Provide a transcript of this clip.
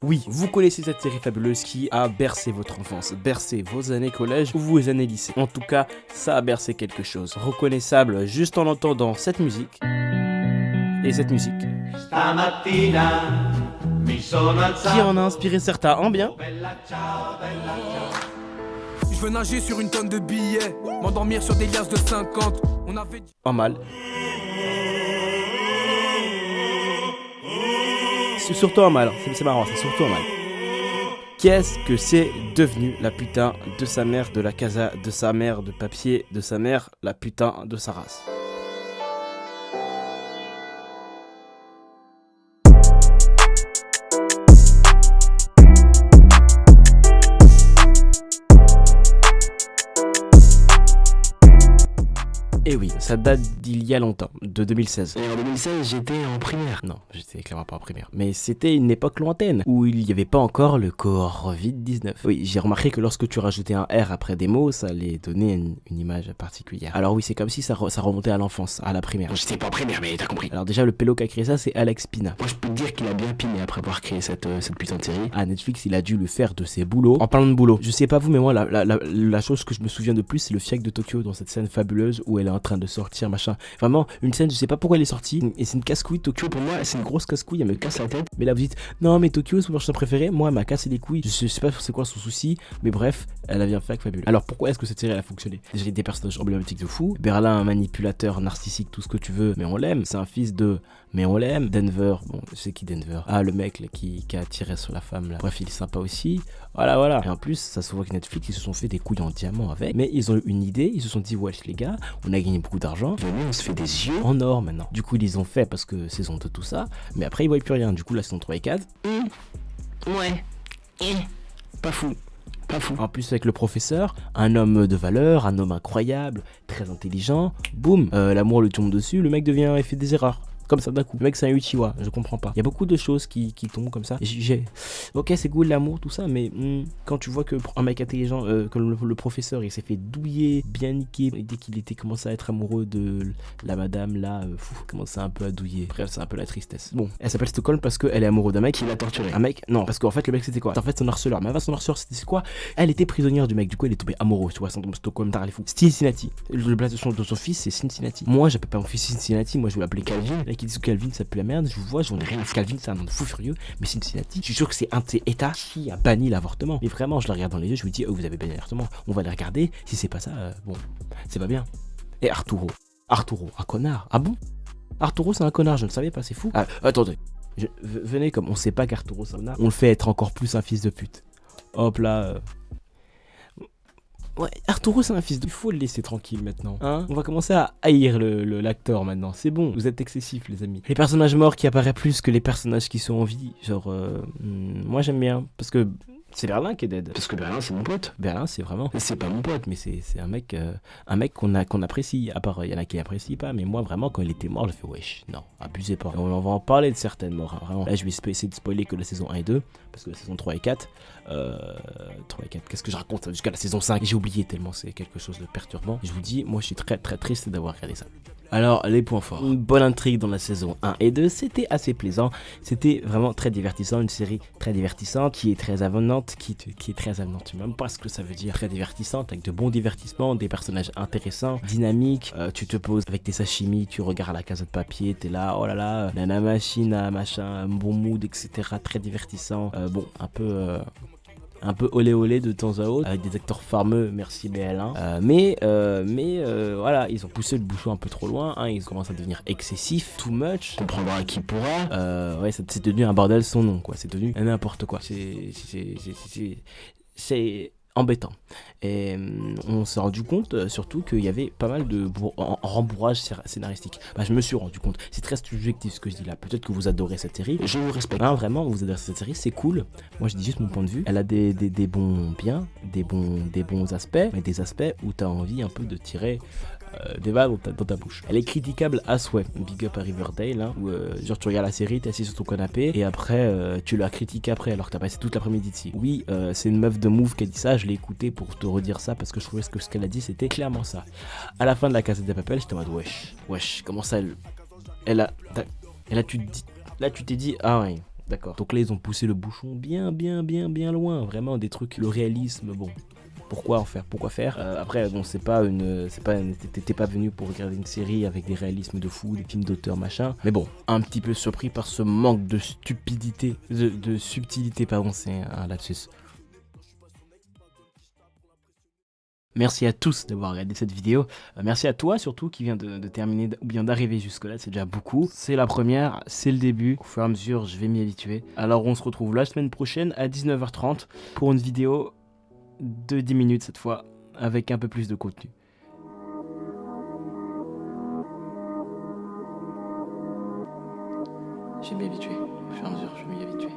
Oui, vous connaissez cette série fabuleuse qui a bercé votre enfance, bercé vos années collège ou vos années lycée. En tout cas, ça a bercé quelque chose. Reconnaissable juste en entendant cette musique. Et cette musique. Qui en a inspiré certains en bien. Je veux nager sur une tonne de billets, m'endormir sur des liasses de 50. En mal. C'est surtout en mal, c'est marrant, c'est surtout en mal. Qu'est-ce que c'est devenu la putain de sa mère, de la casa, de sa mère, de papier, de sa mère, la putain de sa race. Et oui, ça date d'il y a longtemps, de 2016. Et en 2016, j'étais en primaire. Non, j'étais clairement pas en primaire. Mais c'était une époque lointaine, où il n'y avait pas encore le Covid-19. Oui, j'ai remarqué que lorsque tu rajoutais un R après des mots, ça allait donner une image particulière. Alors oui, c'est comme si ça remontait à l'enfance, à la primaire. J'étais pas en primaire, mais t'as compris. Alors déjà, le pélo qui a créé ça, c'est Alex Pina. Moi, je peux te dire qu'il a bien piné après avoir créé cette putain de série. À Netflix, il a dû le faire de ses boulots. En parlant de boulot, je sais pas vous, mais moi, la chose que je me souviens de plus, c'est le fiacre de Tokyo dans cette scène fabuleuse où elle est en train de sortir, machin. Vraiment, une scène, je sais pas pourquoi elle est sortie, et c'est une casse-couille. Tokyo, pour moi, c'est une grosse casse-couille, elle me casse la tête. Mais là, vous dites, non, mais Tokyo, c'est mon personnage préféré. Moi, elle m'a cassé les couilles. Je sais pas c'est quoi son souci, mais bref, elle a bien fait avec fabuleux. Alors, pourquoi est-ce que cette série elle a fonctionné? J'ai des personnages emblématiques de fou. Berlin, un manipulateur narcissique, tout ce que tu veux, mais on l'aime. C'est un fils de, mais on l'aime. Denver, bon, c'est qui Denver? Ah, le mec là, qui a tiré sur la femme là. Bref, il est sympa aussi. Voilà. Et en plus, ça se voit que Netflix, ils se sont fait des couilles en diamant avec. Mais ils ont eu une idée, ils se sont dit, wesh les gars, on a gagné beaucoup d'argent. Venez, on se fait des yeux en or maintenant. Du coup, ils les ont fait parce que saison 2, tout ça. Mais après, ils voient plus rien. Du coup, la saison 3 et 4. Ouais. Pas fou. En plus, avec le professeur, un homme de valeur, un homme incroyable, très intelligent. Boum, l'amour lui tombe dessus, le mec devient, il fait des erreurs. Comme ça d'un coup. Le mec c'est un Uchiwa, je comprends pas. Il y a beaucoup de choses qui tombent comme ça. Ok, c'est cool l'amour, tout ça, mais quand tu vois que un mec intelligent, comme le professeur, il s'est fait douiller, bien niquer, et dès qu'il était commencé à être amoureux de la madame là, commençait un peu à douiller. Bref, c'est un peu la tristesse. Bon, elle s'appelle Stockholm parce qu'elle est amoureuse d'un mec. Qui l'a torturé. Un mec, non, parce qu'en fait le mec c'était quoi? En fait son harceleur. Mais avant son harceleur c'était quoi? Elle était prisonnière du mec, du coup elle est tombée amoureuse, tu vois, Stockholm, t'as les fous. Cincinnati. Le blaze de son fils c'est Cincinnati. Moi j'appelle pas mon fils Cincinnati, moi je vais l'appeler Calvin. Qui dit que Calvin ça pue la merde, je vous vois, j'en ai rien à foutre. Calvin c'est un nom de fou furieux, mais Cincinnati, je suis sûr que c'est un de ces états qui a banni l'avortement. Mais vraiment, je la regarde dans les yeux, je vous dis, oh, vous avez banni l'avortement, on va les regarder, si c'est pas ça, bon, c'est pas bien. Et Arturo, un connard, ah bon? Arturo c'est un connard, je ne savais pas, c'est fou. Ah, attendez, venez, comme on sait pas qu'Arturo c'est un connard, on le fait être encore plus un fils de pute. Hop là, Ouais, Arturo c'est un fils de... Il faut le laisser tranquille maintenant, hein. On va commencer à haïr l'acteur maintenant, c'est bon, vous êtes excessifs les amis. Les personnages morts qui apparaissent plus que les personnages qui sont en vie, genre... moi j'aime bien, parce que c'est Berlin qui est dead. Parce que Berlin c'est mon pote. Berlin c'est vraiment... C'est pas mon pote, mais c'est un mec qu'on apprécie, à part il y en a qui apprécient pas, mais moi vraiment quand il était mort, je fais wesh, non, abusez pas. On va en parler de certaines morts, hein, vraiment. Là je vais essayer de spoiler que la saison 1 et 2, parce que la saison 3 et 4... 3 et 4, qu'est-ce que je raconte jusqu'à la saison 5, j'ai oublié tellement c'est quelque chose de perturbant. Je vous dis, moi je suis très très triste d'avoir regardé ça. Alors les points forts, une bonne intrigue dans la saison 1 et 2, c'était assez plaisant, c'était vraiment très divertissant, une série très divertissante, qui est très avenante, qui est très avenante, tu sais même pas ce que ça veut dire, très divertissante, avec de bons divertissements, des personnages intéressants, dynamiques, tu te poses avec tes sashimi, tu regardes la Casa de Papier, t'es là, oh là là, nana machine, machin, un bon mood, etc., très divertissant, bon, un peu olé olé de temps à autre, avec des acteurs fameux, merci BL1. Mais voilà, ils ont poussé le bouchon un peu trop loin, hein, ils commencent à devenir excessifs, too much. Comprendra qui pourra. Ouais, c'est devenu un bordel son nom, quoi. C'est devenu n'importe quoi. C'est embêtant. Et on s'est rendu compte surtout qu'il y avait pas mal de rembourrage scénaristique. Bah, je me suis rendu compte. C'est très subjectif ce que je dis là. Peut-être que vous adorez cette série. Je vous respecte. Hein, vraiment, vous adorez cette série, c'est cool. Moi, je dis juste mon point de vue. Elle a des bons biens, des bons aspects, mais des aspects où t'as envie un peu de tirer des balles dans ta bouche. Elle est critiquable à souhait. Big up à Riverdale, hein, où genre tu regardes la série, t'es assis sur ton canapé et après tu la critiques après alors que t'as passé toute l'après-midi dessus. Oui, c'est une meuf de Move qui a dit ça, je l'ai écouté pour te redire ça parce que je trouvais que ce qu'elle a dit c'était clairement ça. À la fin de la Casa de Papel, j'étais en mode wesh, comment ça là tu t'es dit, ah ouais, D'accord. Donc là, ils ont poussé le bouchon bien loin. Vraiment, des trucs, le réalisme, bon. Pourquoi en faire? Pourquoi faire? Après, bon, t'étais pas venu pour regarder une série avec des réalismes de fou, des films d'auteur, machin. Mais bon, un petit peu surpris par ce manque de stupidité, de subtilité, pardon, c'est un lapsus. Merci à tous d'avoir regardé cette vidéo. Merci à toi surtout qui vient de terminer ou bien d'arriver jusque là, c'est déjà beaucoup. C'est la première, c'est le début. Au fur et à mesure, je vais m'y habituer. Alors on se retrouve la semaine prochaine à 19h30 pour une vidéo de 10 minutes cette fois, avec un peu plus de contenu. Je vais m'y habituer. Au fur et à mesure, je vais m'y habituer.